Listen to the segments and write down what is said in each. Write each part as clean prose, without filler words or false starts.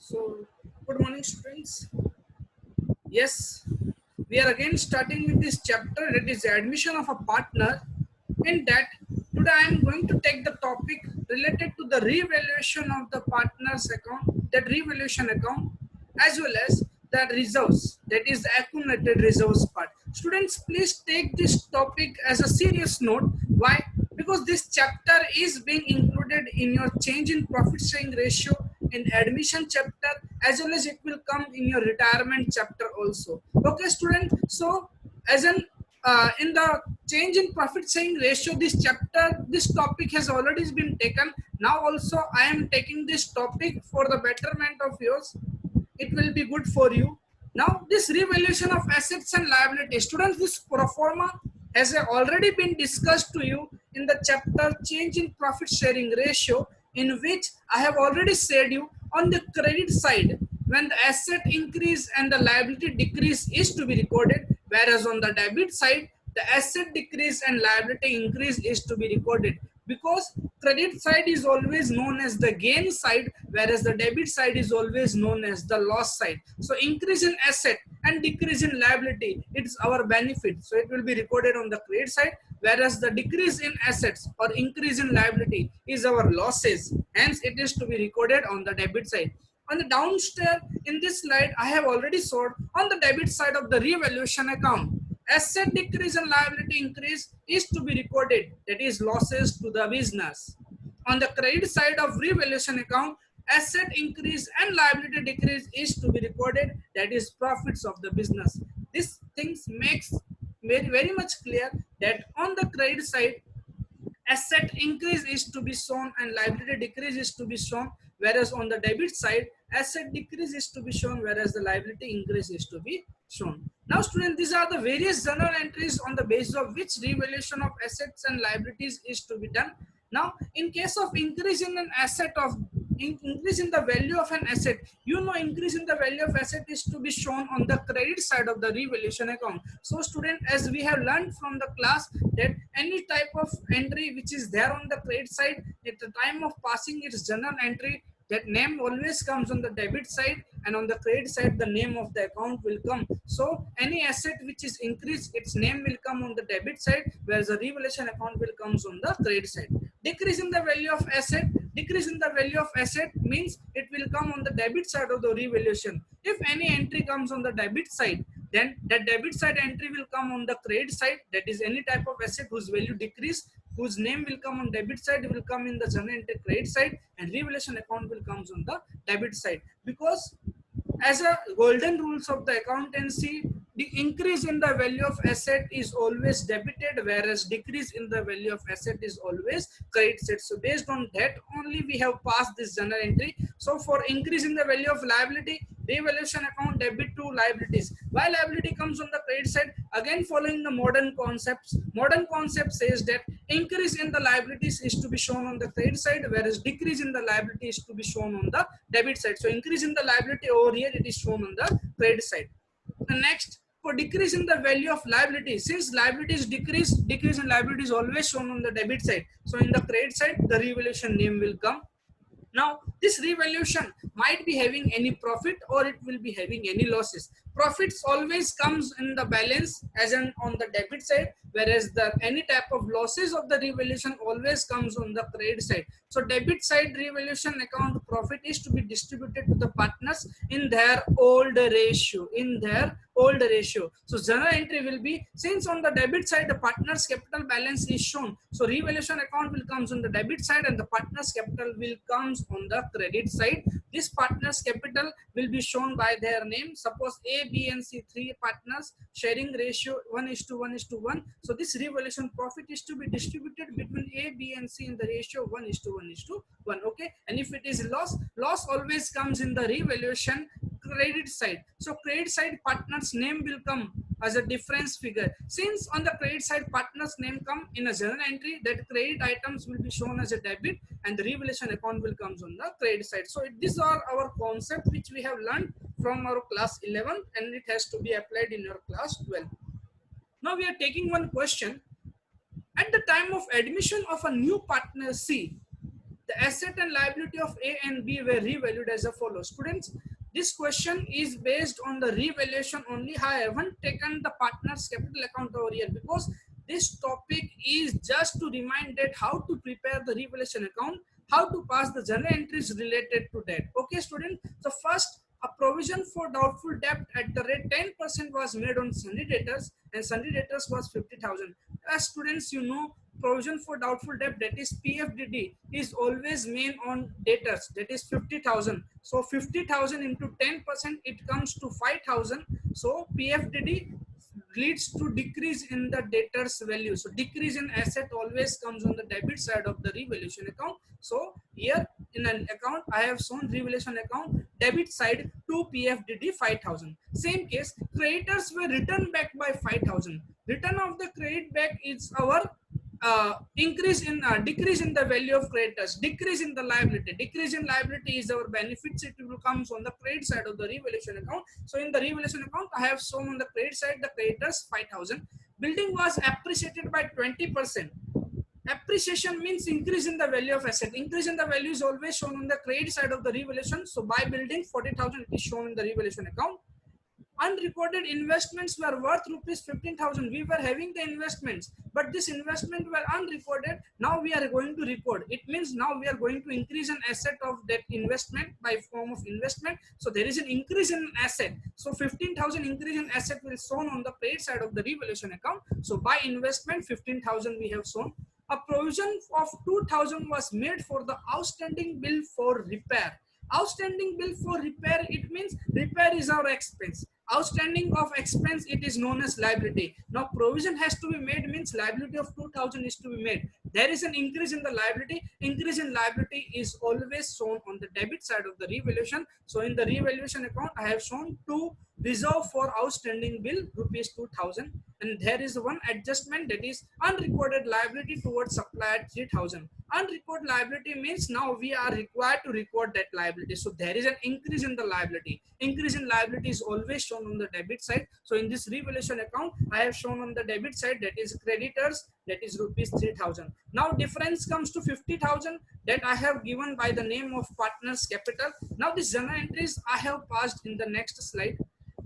So, good morning, students. Yes, we are again starting with this chapter that is the admission of a partner. In that, today I am going to take the topic related to the revaluation of the partner's account, that revaluation account, as well as the reserves, that is the accumulated reserves part. Students, please take this topic as a serious note. Why? Because this chapter is being included in your change in profit sharing ratio in admission chapter, as well as it will come in your retirement chapter also. Okay, student. So as an in the change in profit sharing ratio, this topic has already been taken. Now also I am taking this topic for the betterment of yours. It will be good for you. Now this revaluation of assets and liabilities, students, this pro forma has already been discussed to you in the chapter change in profit sharing ratio, in which I have already said you on the credit side, when the asset increase and the liability decrease is to be recorded, whereas on the debit side the asset decrease and liability increase is to be recorded, because credit side is always known as the gain side, whereas the debit side is always known as the loss side. So increase in asset and decrease in liability, it's our benefit, so it will be recorded on the credit side, whereas the decrease in assets or increase in liability is our losses, hence it is to be recorded on the debit side. On the downstairs in this slide, I have already showed on the debit side of the revaluation account, asset decrease and liability increase is to be recorded, that is losses to the business. On the credit side of revaluation account, asset increase and liability decrease is to be recorded, that is profits of the business. This things makes very much clear that on the credit side asset increase is to be shown and liability decrease is to be shown, whereas on the debit side asset decrease is to be shown, whereas the liability increase is to be shown. Now students, these are the various journal entries on the basis of which revaluation of assets and liabilities is to be done. Now in case of increase in an asset of increase in the value of an asset, increase in the value of asset is to be shown on the credit side of the revaluation account. So student, as we have learned from the class, that any type of entry which is there on the credit side at the time of passing its journal entry, that name always comes on the debit side, and on the credit side the name of the account will come. So any asset which is increased, its name will come on the debit side, whereas the revaluation account will comes on the credit side. Decrease in the value of asset, decrease in the value of asset means it will come on the debit side of the revaluation. If any entry comes on the debit side, then that debit side entry will come on the credit side, that is any type of asset whose value decrease, whose name will come on debit side, will come in the journal entry credit side, and revaluation account will comes on the debit side. Because as a golden rules of the accountancy, the increase in the value of asset is always debited, whereas decrease in the value of asset is always credited. So based on that only we have passed this journal entry. So for increase in the value of liability, revaluation account debit to liabilities. Why liability comes on the credit side? Again following the modern concepts. Modern concept says that increase in the liabilities is to be shown on the credit side, whereas decrease in the liability is to be shown on the debit side. So increase in the liability over here, it is shown on the credit side. The next, for decrease in the value of liability, since liabilities decrease, decrease in liability is always shown on the debit side. So in the credit side, the revaluation name will come. Now, this revaluation might be having any profit or it will be having any losses. Profits always comes in the balance as an on the debit side, whereas the any type of losses of the revaluation always comes on the credit side. So debit side revaluation account profit is to be distributed to the partners in their old ratio, in their old ratio. So journal entry will be, since on the debit side the partners capital balance is shown, so revaluation account will comes on the debit side and the partners capital will comes on the credit side. This partners capital will be shown by their name. Suppose A, B and C, three partners, sharing ratio 1:1:1. So this revaluation profit is to be distributed between A, B and C in the ratio 1:1:1. Okay, and if it is loss always comes in the revaluation credit side. So credit side partners name will come as a difference figure. Since on the credit side partners name come in a journal entry, that credit items will be shown as a debit and the revaluation account will comes on the credit side. So these are our concept which we have learned from our class 11 and it has to be applied in your class 12. Now we are taking one question. At the time of admission of a new partner C, The asset and liability of A and B were revalued as follows. Students, this question is based on the revaluation only. I haven't taken the partner's capital account over here because this topic is just to remind that how to prepare the revaluation account, how to pass the journal entries related to that. Okay, student. So first, a provision for doubtful debt at the rate 10% was made on sundry debtors, and sundry debtors was 50,000. As students, you know, provision for doubtful debt, that is PFDD, is always made on debtors, that is 50,000. So 50,000 into 10%, it comes to 5,000. So PFDD leads to decrease in the debtor's value. So decrease in asset always comes on the debit side of the revaluation account. So here in an account, I have shown revaluation account debit side to PFDD 5,000. Same case, creditors were returned back by 5,000. Return of the credit back is our decrease in the value of creditors, decrease in the liability. Decrease in liability is our benefits. It will comes on the credit side of the revaluation account. So in the revaluation account, I have shown on the credit side the creditors 5,000. Building was appreciated by 20%. Appreciation means increase in the value of asset. Increase in the value is always shown on the credit side of the revaluation. So by building 40,000, it is shown in the revaluation account. Unrecorded investments were worth rupees 15,000. We were having the investments, but this investment were unrecorded. Now we are going to record. It means now we are going to increase an asset of that investment by form of investment. So there is an increase in asset. So 15,000 increase in asset will shown on the credit side of the revaluation account. So by investment 15,000 we have shown. A provision of 2,000 was made for the outstanding bill for repair. Outstanding bill for repair, it means repair is our expense. Outstanding of expense, it is known as liability. Now provision has to be made means liability of 2,000 is to be made. There is an increase in the liability. Increase in liability is always shown on the debit side of the revaluation. So in the revaluation account, I have shown to reserve for outstanding bill rupees 2,000, and there is one adjustment, that is unrecorded liability towards supplier 3,000. Unrecorded liability means now we are required to record that liability. So there is an increase in the liability. Increase in liability is always shown on the debit side. So in this revaluation account, I have shown on the debit side, that is creditors, that is rupees 3,000. Now difference comes to 50,000 that I have given by the name of partners capital. Now this journal entries I have passed in the next slide.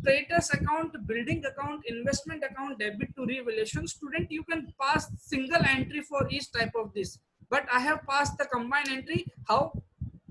Creditors account, building account, investment account, debit to revaluation. Student, you can pass single entry for each type of this, but I have passed the combined entry. How?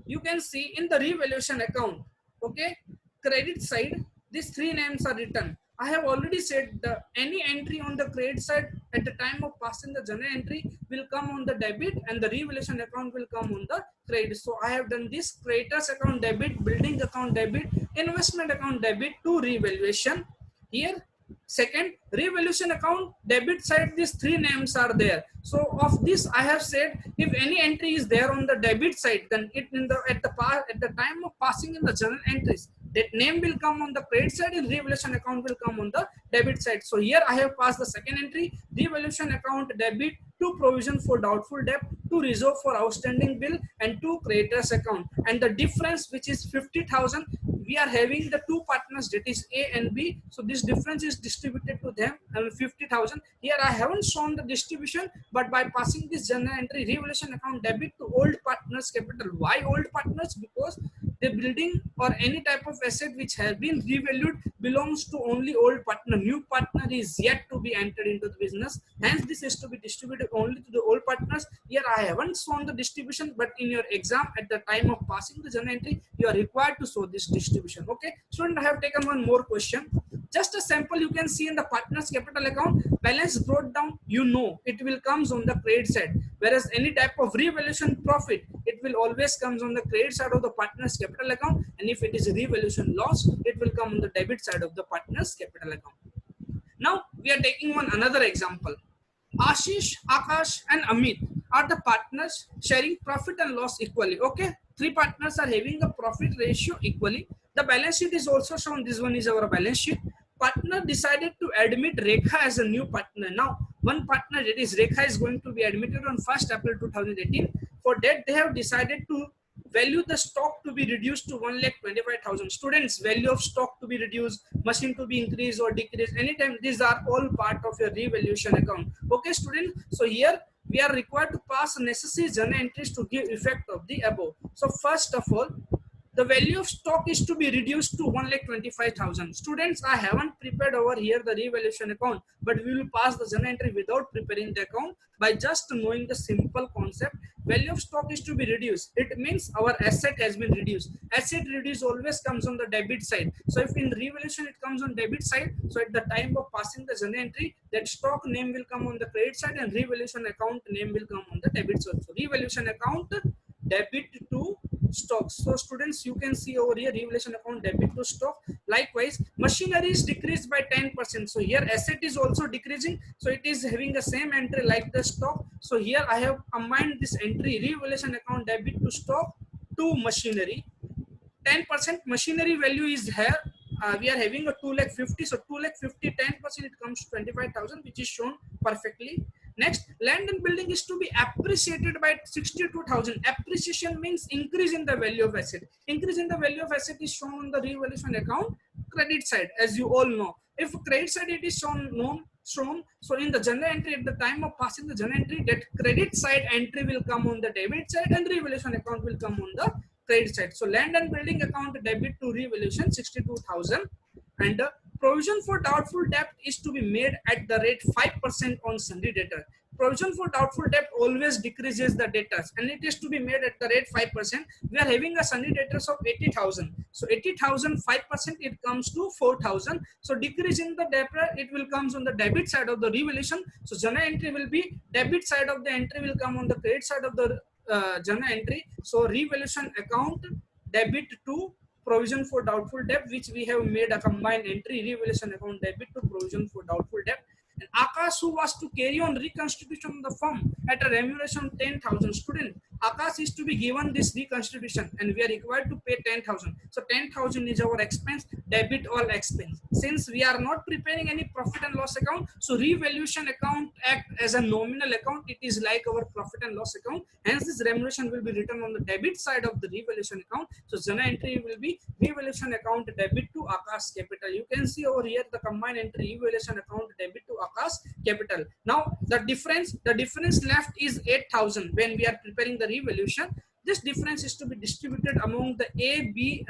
You can see in the revaluation account, okay, credit side, these three names are written. I have already said the any entry on the credit side at the time of passing the journal entry will come on the debit, and the revaluation account will come on the credit. So I have done this: creditors account debit, building account debit, investment account debit to revaluation. Here second, revaluation account debit side, these three names are there. So of this I have said, if any entry is there on the debit side, then it in the at the time of passing in the journal entries, that name will come on the credit side and revaluation account will come on the debit side. So here I have passed the second entry: revaluation account debit to provision for doubtful debt, to reserve for outstanding bill, and to creditors account. And the difference, which is 50,000, we are having the two partners, that is A and B. So this difference is distributed to them, and 50,000. Here I haven't shown the distribution, but by passing this journal entry, revaluation account debit to old partners capital. Why old partners? Because the building or any type of asset which has been revalued belongs to only old partner. New partner is yet to be entered into the business. Hence, this is to be distributed only to the old partners. Here I haven't shown the distribution, but in your exam at the time of passing the journal entry, you are required to show this distribution. Okay, student, I have taken one more question. Just a sample you can see in the partners capital account, balance brought down, you know it will comes on the credit side, whereas any type of revaluation profit, it will always comes on the credit side of the partners capital account, and if it is revaluation loss, it will come on the debit side of the partners capital account. Now we are taking another example. Ashish, Akash and Amit are the partners sharing profit and loss equally. Okay, three partners are having a profit ratio equally. The balance sheet is also shown. This one is our balance sheet. Partner decided to admit Rekha as a new partner. Now, one partner, that is Rekha, is going to be admitted on 1st April 2018. For that, they have decided to value the stock to be reduced to 1,25,000. Students, value of stock to be reduced, machine to be increased or decreased anytime. These are all part of your revaluation account. Okay, student. So here we are required to pass necessary journal entries to give effect of the above. So first of all, the value of stock is to be reduced to 1,25,000. Students, I haven't prepared over here the revaluation account, but we will pass the journal entry without preparing the account by just knowing the simple concept. Value of stock is to be reduced. It means our asset has been reduced. Asset reduced always comes on the debit side. So if in revaluation it comes on debit side, so at the time of passing the journal entry, that stock name will come on the credit side and revaluation account name will come on the debit side. So revaluation account debit to stocks. So students, you can see over here revaluation account debit to stock. Likewise, machinery is decreased by 10%. So here asset is also decreasing. So it is having the same entry like the stock. So here I have combined this entry revaluation account debit to stock to machinery. 10% machinery value is here. We are having a 2,50,000. So 2,50,000, 10% it comes to 25,000, which is shown perfectly. Next, land and building is to be appreciated by 62,000. Appreciation means increase in the value of asset. Increase in the value of asset is shown on the revaluation account credit side, as you all know. If credit side it is shown, so in the journal entry at the time of passing the journal entry, that credit side entry will come on the debit side and revaluation account will come on the credit side. So land and building account debit to revaluation 62,000, and the provision for doubtful debt is to be made at the rate 5% on sundry debtor. Provision for doubtful debt always decreases the debtors and it is to be made at the rate 5%. We are having a sundry debtors of 80,000. So 80,000, 5% it comes to 4,000. So decrease in the debtor, it will comes on the debit side of the revaluation. So journal entry will be debit side of the entry will come on the credit side of the journal entry. So revaluation account debit to provision for doubtful debt, which we have made a combined entry revaluation account debit to provision for doubtful debt. And Akash, who was to carry on reconstitution of the firm at a remuneration of 10,000. Student, Akash is to be given this reconstitution and we are required to pay 10,000. So 10,000 is our expense, debit all expense. Since we are not preparing any profit and loss account, so revaluation account act as a nominal account. It is like our profit and loss account. Hence this remuneration will be written on the debit side of the revaluation account. So journal entry will be revaluation account debit to Akash capital. You can see over here the combined entry revaluation account debit to Akash capital. Now the difference left is 8,000 when we are preparing the revaluation. This difference is to be distributed among the A, B,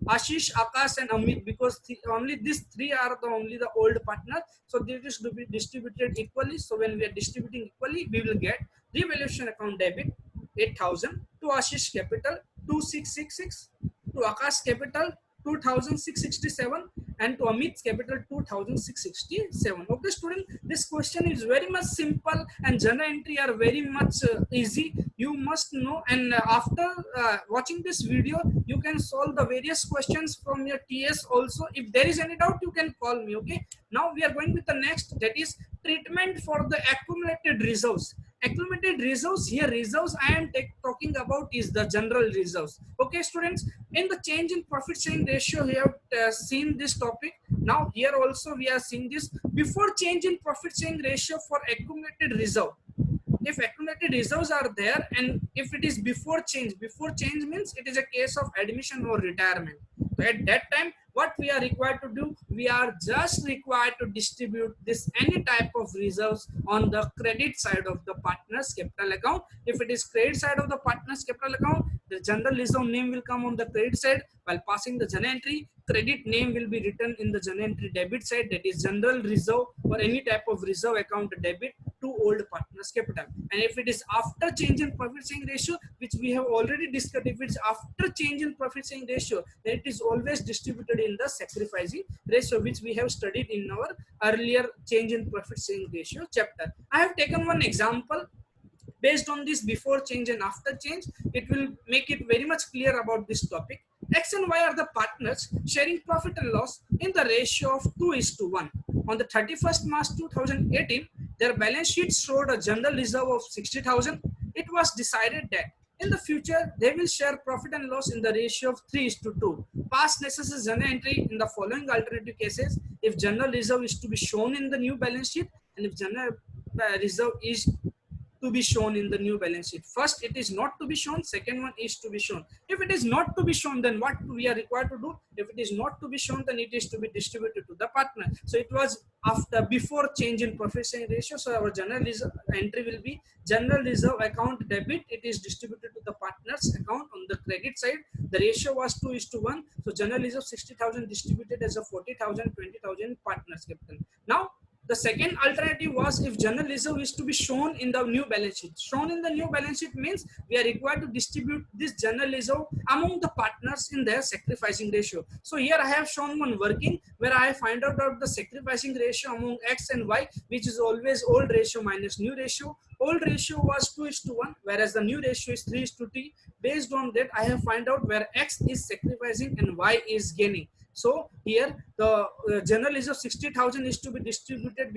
Ashish, Akash and Amit, because only these three are only the old partner. So this is to be distributed equally. So when we are distributing equally, we will get revaluation account debit 8,000 to Ashish capital 2,666, to Akash capital 2,667, and to Amit's capital 2,667. Okay, student, this question is very much simple and journal entry are very much easy. You must know, and after watching this video, you can solve the various questions from your TS also. If there is any doubt, you can call me. Okay. Now we are going with the next, that is treatment for the accumulated reserves. Accumulated reserves, here reserves I am talking about is the general reserves. Okay, students, in the change in profit sharing ratio, we have seen this topic. Now here also we are seeing this before change in profit sharing ratio for accumulated reserve. If accumulated reserves are there and if it is before change means it is a case of admission or retirement. So at that time, what we are required to do, we are just required to distribute this any type of reserves on the credit side of the partner's capital account. If it is credit side of the partner's capital account, the general reserve name will come on the credit side. While passing the journal entry, credit name will be written in the journal entry debit side, that is general reserve or any type of reserve account debit to old partner's capital. And if it is after change in profit sharing ratio, which we have already discussed, if it's after change in profit sharing ratio, then it is always distributed in the sacrificing ratio, which we have studied in our earlier change in profit sharing ratio chapter. I have taken one example based on this before change and after change. It will make it very much clear about this topic. X and Y are the partners sharing profit and loss in the ratio of 2:1. On the 31st March 2018, their balance sheet showed a general reserve of 60,000. It was decided that in the future, they will share profit and loss in the ratio of 3:2. Past necessary journal entry in the following alternative cases: if general reserve is to be shown in the new balance sheet, and if general reserve is to be shown in the new balance sheet. First, it is not to be shown. Second one is to be shown. If it is not to be shown, then what we are required to do? If it is not to be shown, then it is to be distributed to the partner. So it was after before change in profit sharing ratio. So our general reserve entry will be general reserve account debit. It is distributed to the partners account on the credit side. The ratio was 2:1. So general reserve 60,000 distributed as a 40,000, 20,000 partners capital. Now the second alternative was if general reserve is to be shown in the new balance sheet. Shown in the new balance sheet means we are required to distribute this general reserve among the partners in their sacrificing ratio. So here I have shown one working where I find out the sacrificing ratio among X and Y, which is always old ratio minus new ratio. Old ratio was 2:1, whereas the new ratio is 3:2. Based on that, I have find out where X is sacrificing and Y is gaining. So here the general reserve 60,000 is to be distributed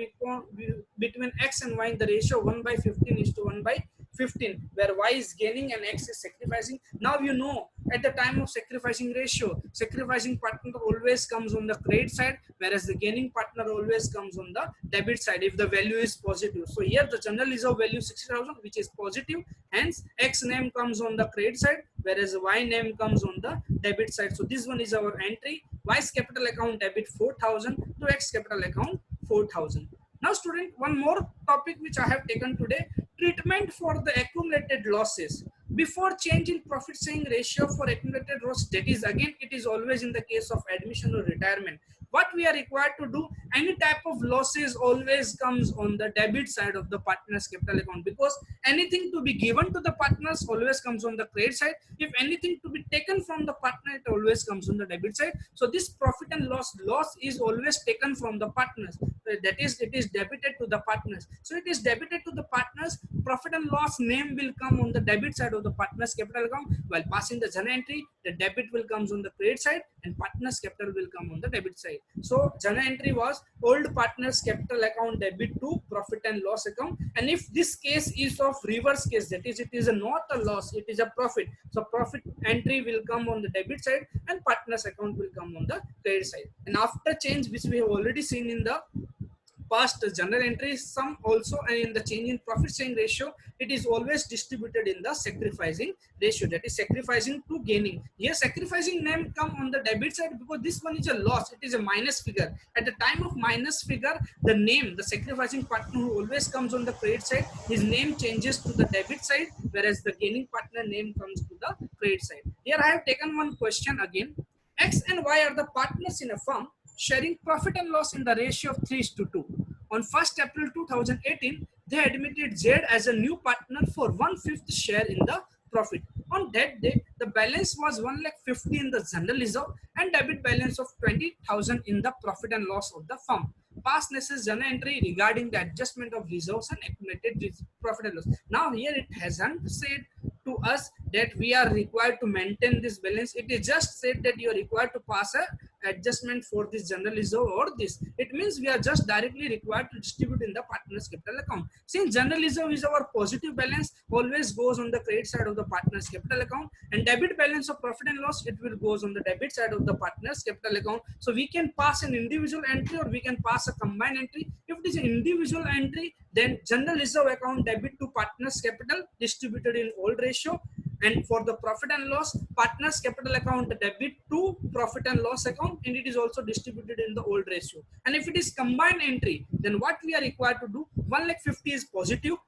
between X and Y in the ratio 1/15:1/15, where Y is gaining and X is sacrificing. Now you know at the time of sacrificing ratio, sacrificing partner always comes on the credit side, whereas the gaining partner always comes on the debit side if the value is positive. So here the general reserve value 60,000, which is positive, hence X name comes on the credit side, whereas Y name comes on the debit side. So this one is our entry. Y's capital account debit 4,000 to X capital account 4,000. Now student, one more topic which I have taken today, treatment for the accumulated losses. Before change in profit sharing ratio for accumulated loss, that is again, it is always in the case of admission or retirement. What we are required to do, any type of losses always comes on the debit side of the partner's capital account, because anything to be given to the partners always comes on the credit side. If anything to be taken from the partner, it always comes on the debit side. So this profit and loss is always taken from the partners. That is, it is debited to the partners. So it is debited to the partners. Profit and loss name will come on the debit side of the partner's capital account, while passing the journal entry, the debit will comes on the credit side and partner's capital will come on the debit side. So journal entry was old partner's capital account debit to profit and loss account. And if this case is of reverse case, that is, it is not a loss, it is a profit. So profit entry will come on the debit side and partner's account will come on the credit side. And after change, which we have already seen in the past general entry sum also, and in the change in profit sharing ratio, it is always distributed in the sacrificing ratio, that is sacrificing to gaining. Here sacrificing name come on the debit side because this one is a loss, it is a minus figure. At the time of minus figure, the name, the sacrificing partner who always comes on the credit side, his name changes to the debit side, whereas the gaining partner name comes to the credit side. Here I have taken one question again. X and Y are the partners in a firm sharing profit and loss in the ratio of 3:2. On 1st April 2018, they admitted Z as a new partner for 1/5 share in the profit. On that day, the balance was 1,50,000 in the general reserve and debit balance of 20,000 in the profit and loss of the firm. Past necessary journal entry regarding the adjustment of reserves and accumulated profit and loss. Now here it hasn't said to us that we are required to maintain this balance. It is just said that you are required to pass a adjustment for this general reserve or this. It means we are just directly required to distribute in the partner's capital account. Since general reserve is our positive balance, always goes on the credit side of the partner's capital account, and debit balance of profit and loss, it will goes on the debit side of the partner's capital account. So we can pass an individual entry or we can pass a combined entry. If it is an individual entry, then general reserve account debit to partner's capital distributed in old ratio, and for the profit and loss, partner's capital account debit to profit and loss account, and it is also distributed in the old ratio. And if it is combined entry, then what we are required to do, 1,50,000 is positive,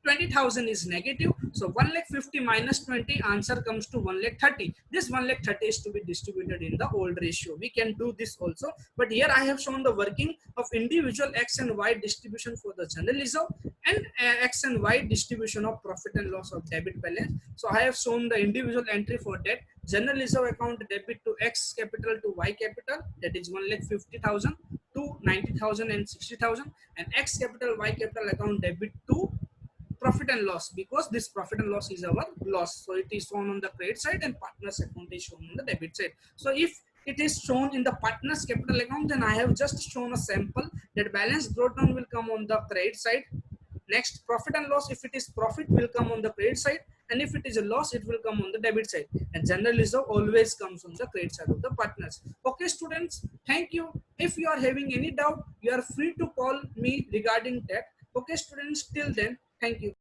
20,000 is negative. So 1,50,000 minus 20, answer comes to 1,30,000. This 1,30,000 is to be distributed in the old ratio. We can do this also, but here I have shown the working of individual X and Y distribution for the general reserve and X and Y distribution of profit and loss of debit balance. So I have shown the individual entry for that. General reserve account debit to X capital to Y capital, that is 1,50,000 to 90,000 and 60,000, and X capital Y capital account debit to profit and loss, because this profit and loss is our loss. So it is shown on the credit side and partner's account is shown on the debit side. So if it is shown in the partner's capital account, then I have just shown a sample that balance brought down will come on the credit side. Next, profit and loss, if it is profit, will come on the credit side, and if it is a loss, it will come on the debit side. And general reserve always comes on the credit side of the partners. Okay students, thank you. If you are having any doubt, you are free to call me regarding that. Okay students, till then, thank you.